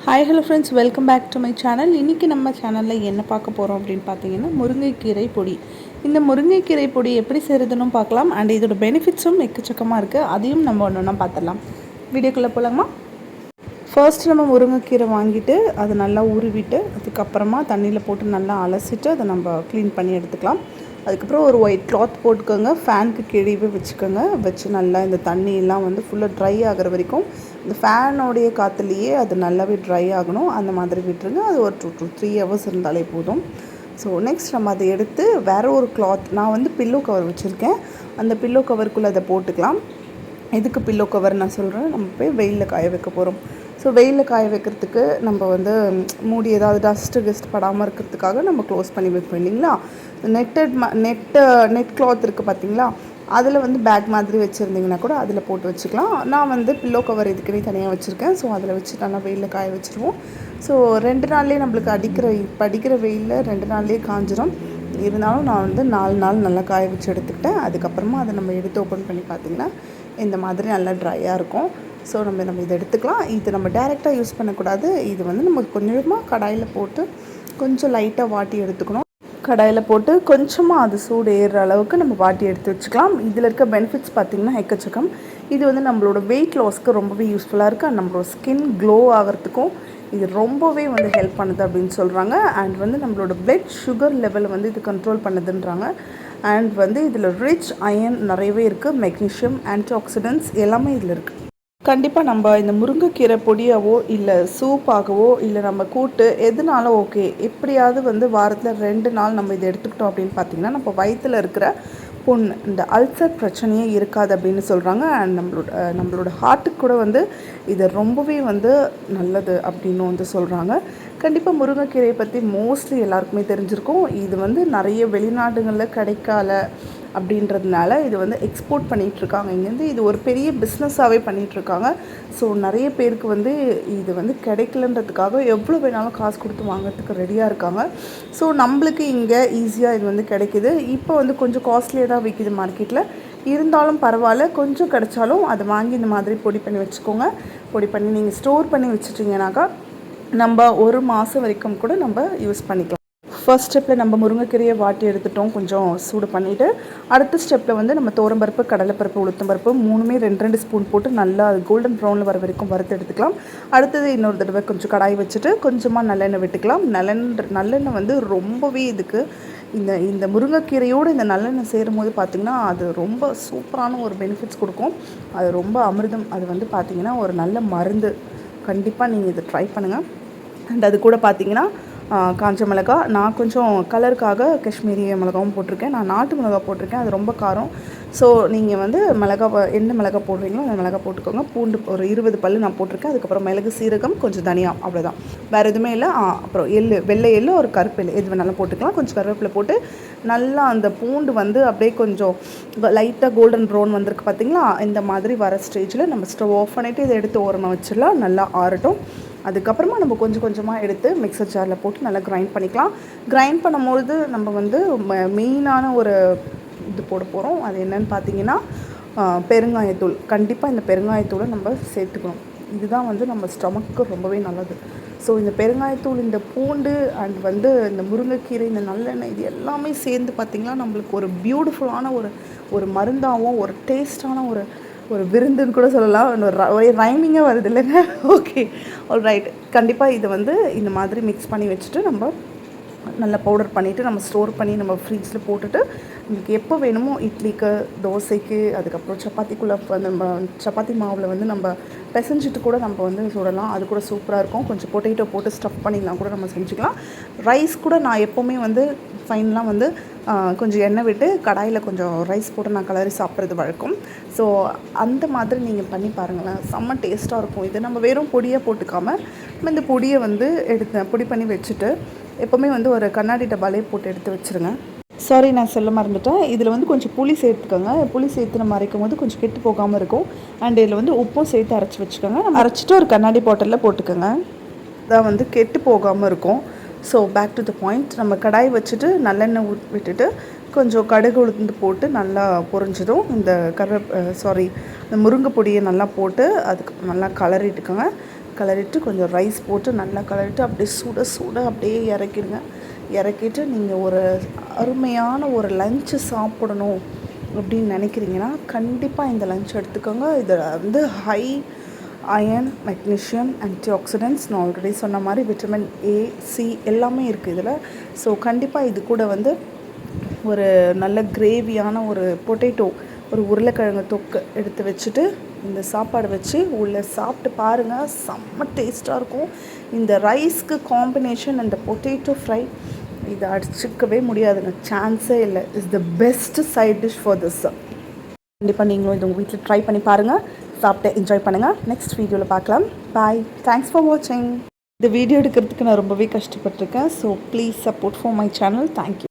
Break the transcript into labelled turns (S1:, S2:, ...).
S1: Hi hello friends, welcome back to my channel. இன்றைக்கி நம்ம சேனலில் என்ன பார்க்க போகிறோம் அப்படின்னு பார்த்தீங்கன்னா, முருங்கைக்கீரை பொடி. இந்த முருங்கைக்கீரை பொடி எப்படி செய்கிறதுன்னு பார்க்கலாம். அண்ட் இதோட பெனிஃபிட்ஸும் எக்கச்சக்கமாக இருக்குது. அதையும் நம்ம ஒன்று ஒன்றா பார்த்துடலாம். வீடியோக்குள்ளே போகலாமா? ஃபர்ஸ்ட் நம்ம முருங்கைக்கீரை வாங்கிட்டு அதை நல்லா உருவிட்டு அதுக்கப்புறமா தண்ணியில் போட்டு நல்லா அலசிட்டு அதை நம்ம க்ளீன் பண்ணி எடுத்துக்கலாம். அதுக்கப்புறம் ஒரு ஒயிட் கிளாத் போட்டுக்கோங்க, ஃபேனுக்கு கீழே வச்சுக்கோங்க. வச்சு நல்லா இந்த தண்ணியெல்லாம் வந்து ஃபுல்லாக ட்ரை ஆகிற வரைக்கும் இந்த ஃபேனோடைய காற்றுலேயே அது நல்லாவே ட்ரை ஆகணும். அந்த மாதிரி விட்டுருங்க. அது ஒரு 2 to 3 hours இருந்தாலே போதும். ஸோ நெக்ஸ்ட் நம்ம அதை எடுத்து வேறு ஒரு கிளாத், நான் வந்து பில்லோ கவர் வச்சுருக்கேன், அந்த பில்லோ கவருக்குள்ளே அதை போட்டுக்கலாம். எதுக்கு பில்லோ கவர் நான் சொல்கிறேன், நம்ம போய் வெயிலில் காய வைக்க போகிறோம். ஸோ வெயிலில் காய வைக்கிறதுக்கு நம்ம வந்து மூடி ஏதாவது டஸ்ட்டு படாமல் இருக்கிறதுக்காக நம்ம க்ளோஸ் பண்ணி வைப்போம் இல்லைங்களா. நெட் கிளாத் இருக்குது பார்த்தீங்களா, அதில் வந்து பேக் மாதிரி வச்சுருந்திங்கன்னா கூட அதில் போட்டு வச்சுக்கலாம். நான் வந்து பில்லோ கவர் இதுக்குன்னே தனியாக வச்சுருக்கேன். ஸோ அதில் வச்சு நல்லா வெயிலில் காய வச்சுருவோம். ஸோ 2 நாள்லேயே நம்மளுக்கு அடிக்கிற வெயிலில் 2 நாள்லேயே காஞ்சிடும். இருந்தாலும் நான் வந்து 4 நாள் நல்லா காய வச்சு எடுத்துக்கிட்டேன். அதுக்கப்புறமா அதை நம்ம எடுத்து ஓப்பன் பண்ணி பார்த்திங்கன்னா இந்த மாதிரி நல்லா ட்ரையாக இருக்கும். ஸோ நம்ம இதை எடுத்துக்கலாம். இது நம்ம டைரெக்டாக யூஸ் பண்ணக்கூடாது. இது வந்து நம்ம கொஞ்சமாக கடாயில் போட்டு கொஞ்சம் லைட்டாக வாட்டி எடுத்துக்கணும். கடாயில் போட்டு கொஞ்சமாக அது சூடு ஏறுற அளவுக்கு நம்ம வாட்டி எடுத்து வச்சுக்கலாம். இதில் இருக்க பெனிஃபிட்ஸ் பார்த்திங்கன்னா எக்கச்சக்கம். இது வந்து நம்மளோட வெயிட் லாஸ்க்கு ரொம்பவே யூஸ்ஃபுல்லாக இருக்குது. நம்மளோட ஸ்கின் க்ளோ ஆகிறதுக்கும் இது ரொம்பவே வந்து ஹெல்ப் பண்ணுது அப்படின்னு சொல்கிறாங்க. அண்ட் வந்து நம்மளோட பிளட் சுகர் லெவலை வந்து இது கண்ட்ரோல் பண்ணுதுன்றாங்க. அண்ட் வந்து இதில் ரிச் அயன் நிறையவே இருக்குது. மெக்னீஷியம், ஆன்டி ஆக்சிடென்ட்ஸ் எல்லாமே இதில் இருக்குது. கண்டிப்பாக நம்ம இந்த முருங்கைக்கீரை பொடியாவோ இல்லை சூப்பாகவோ இல்லை நம்ம கூட்டு எதுனாலும் ஓகே, எப்படியாவது வந்து வாரத்தில் 2 நாள் நம்ம இதை எடுத்துக்கிட்டோம் அப்படின்னு பார்த்திங்கன்னா நம்ம வயிற்றில் இருக்கிற புண்ணு, இந்த அல்சர் பிரச்சனையே இருக்காது அப்படின்னு சொல்கிறாங்க. அண்ட் நம்மளோட ஹார்ட்டுக்கு கூட வந்து இது ரொம்பவே வந்து நல்லது அப்படின்னு வந்து சொல்கிறாங்க. கண்டிப்பாக முருங்கைக்கீரையை பற்றி மோஸ்ட்லி எல்லாருக்குமே தெரிஞ்சிருக்கும். இது வந்து நிறைய வெளிநாடுகளில் கிடைக்கால அப்படின்றதுனால இது வந்து எக்ஸ்போர்ட் பண்ணிகிட்ருக்காங்க இங்கேருந்து. இது ஒரு பெரிய பிஸ்னஸாகவே பண்ணிகிட்ருக்காங்க. ஸோ நிறைய பேருக்கு வந்து இது வந்து கிடைக்கலன்றதுக்காக எவ்வளோ வேணாலும் காசு கொடுத்து வாங்கிறதுக்கு ரெடியாக இருக்காங்க. ஸோ நம்மளுக்கு இங்கே ஈஸியாக இது வந்து கிடைக்கிது. இப்போ வந்து கொஞ்சம் காஸ்ட்லியாக தான் விற்கிது மார்க்கெட்டில். இருந்தாலும் பரவாயில்ல, கொஞ்சம் கிடைச்சாலும் அதை வாங்கி இந்த மாதிரி பொடி பண்ணி வச்சுக்கோங்க. பொடி பண்ணி நீங்கள் ஸ்டோர் பண்ணி வச்சுட்டிங்கனாக்கா நம்ம 1 மாதம் வரைக்கும் கூட நம்ம யூஸ் பண்ணிக்கலாம். ஃபர்ஸ்ட் ஸ்டெப்பில் நம்ம முருங்கைக்கீரையை வாட்டி எடுத்துட்டோம், கொஞ்சம் சூடு பண்ணிவிட்டு. அடுத்த ஸ்டெப்பில் வந்து நம்ம துவரம்பருப்பு, கடலைப்பருப்பு, உளுத்தம்பருப்பு 3மே 2 ஸ்பூன் போட்டு நல்லா கோல்டன் ப்ரௌனில் வர வரைக்கும் வறுத்து எடுத்துக்கலாம். அடுத்தது இன்னொரு தடவை கொஞ்சம் கடாய் வச்சுட்டு கொஞ்சமாக நல்லெண்ணெய் விட்டுக்கலாம். நல்லெண்ணெய் வந்து ரொம்பவே இதுக்கு இந்த முருங்கைக்கீரையோடு இந்த நல்லெண்ணெய் சேரும் போது பார்த்திங்கன்னா அது ரொம்ப சூப்பரான ஒரு பெனிஃபிட்ஸ் கொடுக்கும். அது ரொம்ப அமிர்தம். அது வந்து பார்த்திங்கன்னா ஒரு நல்ல மருந்து. கண்டிப்பாக நீங்கள் இதை ட்ரை பண்ணுங்கள். அண்ட் அது கூட பார்த்திங்கன்னா காஞ்ச மிளகா, நான் கொஞ்சம் கலருக்காக காஷ்மீரி மிளகாவும் போட்டிருக்கேன். நான் நாட்டு மிளகா போட்டிருக்கேன், அது ரொம்ப காரம். ஸோ நீங்கள் வந்து என்ன மிளகா போடுறீங்களோ அந்த மிளகா போட்டுக்கோங்க. பூண்டு ஒரு 20 பல் நான் போட்டிருக்கேன். அதுக்கப்புறம் மிளகு, சீரகம், கொஞ்சம் தனியா, அவ்வளோதான். வேறு எதுவுமே இல்லை. அப்புறம் வெள்ளை எள்ளு, ஒரு கருப்பு எள்ளு, எது வேணாலும் போட்டுக்கலாம். கொஞ்சம் கருவேப்பிலை போட்டு நல்லா அந்த பூண்டு வந்து அப்படியே கொஞ்சம் லைட்டாக கோல்டன் ப்ரௌன் வந்திருக்கு பார்த்திங்களா. இந்த மாதிரி வர ஸ்டேஜில் நம்ம ஸ்டவ் ஆஃப் பண்ணிவிட்டு இதை எடுத்து ஓரமாக வச்சிடலாம். நல்லா ஆறட்டும். அதுக்கப்புறமா நம்ம கொஞ்சம் கொஞ்சமாக எடுத்து மிக்சர் ஜாரில் போட்டு நல்லா கிரைண்ட் பண்ணிக்கலாம். கிரைண்ட் பண்ணும்பொழுது நம்ம வந்து மெயினான ஒரு இது போட போகிறோம். அது என்னென்னு பார்த்தீங்கன்னா பெருங்காயத்தூள். கண்டிப்பாக இந்த பெருங்காயத்தூளை நம்ம சேர்த்துக்கணும். இதுதான் வந்து நம்ம ஸ்டொமக்கு ரொம்பவே நல்லது. ஸோ இந்த பெருங்காயத்தூள், இந்த பூண்டு அண்ட் வந்து இந்த முருங்கைக்கீரை, இந்த நல்லெண்ணெய், இது எல்லாமே சேர்ந்து பார்த்திங்கன்னா நம்மளுக்கு ஒரு பியூட்டிஃபுல்லான ஒரு மருந்தாகவும் ஒரு டேஸ்டான ஒரு விருந்துன்னு கூட சொல்லலாம். ரைமிங்காக வருது இல்லைங்க. Okay, all right. கண்டிப்பாக இதை வந்து இந்த மாதிரி மிக்ஸ் பண்ணி வச்சுட்டு நம்ம நல்லா பவுடர் பண்ணிவிட்டு நம்ம ஸ்டோர் பண்ணி நம்ம ஃப்ரிட்ஜில் போட்டுட்டு நமக்கு எப்போ வேணுமோ இட்லிக்கு, தோசைக்கு, அதுக்கப்புறம் சப்பாத்திக்குள்ளே நம்ம சப்பாத்தி மாவில் வந்து நம்ம பிசைஞ்சிட்டு கூட நம்ம வந்து சுடலாம். அது கூட சூப்பராக இருக்கும். கொஞ்சம் பொட்டேட்டோ போட்டு ஸ்டஃப் பண்ணிக்கலாம் கூட நம்ம செஞ்சுக்கலாம். ரைஸ் கூட நான் எப்போவுமே வந்து ஃபைனலாக வந்து கொஞ்சம் எண்ணெய் விட்டு கடாயில் கொஞ்சம் ரைஸ் போட்டு நான் கலரி சாப்பிட்றது வழக்கம். ஸோ அந்த மாதிரி நீங்கள் பண்ணி பாருங்களேன், செம்ம டேஸ்ட்டாக இருக்கும். இது நம்ம வெறும் பொடியாக போட்டுக்காமல் நம்ம இந்த பொடியை வந்து பொடி பண்ணி வச்சுட்டு எப்போவுமே வந்து ஒரு கண்ணாடி டப்பாலே போட்டு எடுத்து வச்சுருங்க. சாரி, நான் சொல்ல மறந்துட்டேன். இதில் வந்து கொஞ்சம் புளி சேர்த்துக்கோங்க. புளி சேர்த்து நம்ம அரைக்கும் போது கொஞ்சம் கெட்டு போகாமல் இருக்கும். அண்ட் இதில் வந்து உப்பும் சேர்த்து அரைச்சி வச்சுக்கோங்க. அரைச்சிட்டு ஒரு கண்ணாடி பாட்டிலில் போட்டுக்கோங்க. அதான் வந்து கெட்டு போகாமல் இருக்கும். So back to the point, நம்ம கடாய் வச்சுட்டு நல்லெண்ணெய் விட்டுட்டு கொஞ்சம் கடுகு உளுந்து போட்டு நல்லா பொரிஞ்சதும் இந்த இந்த முருங்கை பொடியை நல்லா போட்டு அதுக்கு நல்லா கலரிட்டுக்கோங்க. கிளறிட்டு கொஞ்சம் ரைஸ் போட்டு நல்லா கிளறிட்டு அப்படியே சுட சுட அப்படியே இறக்கிடுங்க. இறக்கிட்டு நீங்கள் ஒரு அருமையான ஒரு லஞ்சு சாப்பிடணும் அப்படின்னு நினைக்கிறீங்கன்னா கண்டிப்பாக இந்த லஞ்ச் எடுத்துக்கோங்க. இதில் வந்து high iron, magnesium, anti oxidants, நான் ஆல்ரெடி சொன்ன மாதிரி விட்டமின் ஏ, சி எல்லாமே இருக்குது இதில். ஸோ கண்டிப்பாக இது கூட வந்து ஒரு நல்ல கிரேவியான ஒரு பொட்டேட்டோ, ஒரு உருளைக்கிழங்கு தொக்கு எடுத்து வச்சுட்டு இந்த சாப்பாடு வச்சு உள்ளே சாப்பிட்டு பாருங்கள். செம்ம டேஸ்ட்டாக இருக்கும். இந்த ரைஸ்க்கு காம்பினேஷன் அந்த பொட்டேட்டோ ஃப்ரை இதை அடிச்சிக்கவே முடியாதுங்க, சான்ஸே இல்லை. Is the best side dish for this. கண்டிப்பாக நீங்களும் இது உங்கள் வீட்டில் ட்ரை பண்ணி பாருங்கள், சாப்பிட்டு என்ஜாய் பண்ணுங்கள். நெக்ஸ்ட் வீடியோவில் பார்க்கலாம். பாய். தேங்க்ஸ் ஃபார் வாட்சிங். இந்த வீடியோ எடுக்கிறதுக்கு நான் ரொம்பவே கஷ்டப்பட்டிருக்கேன். So please support for my channel. Thank you.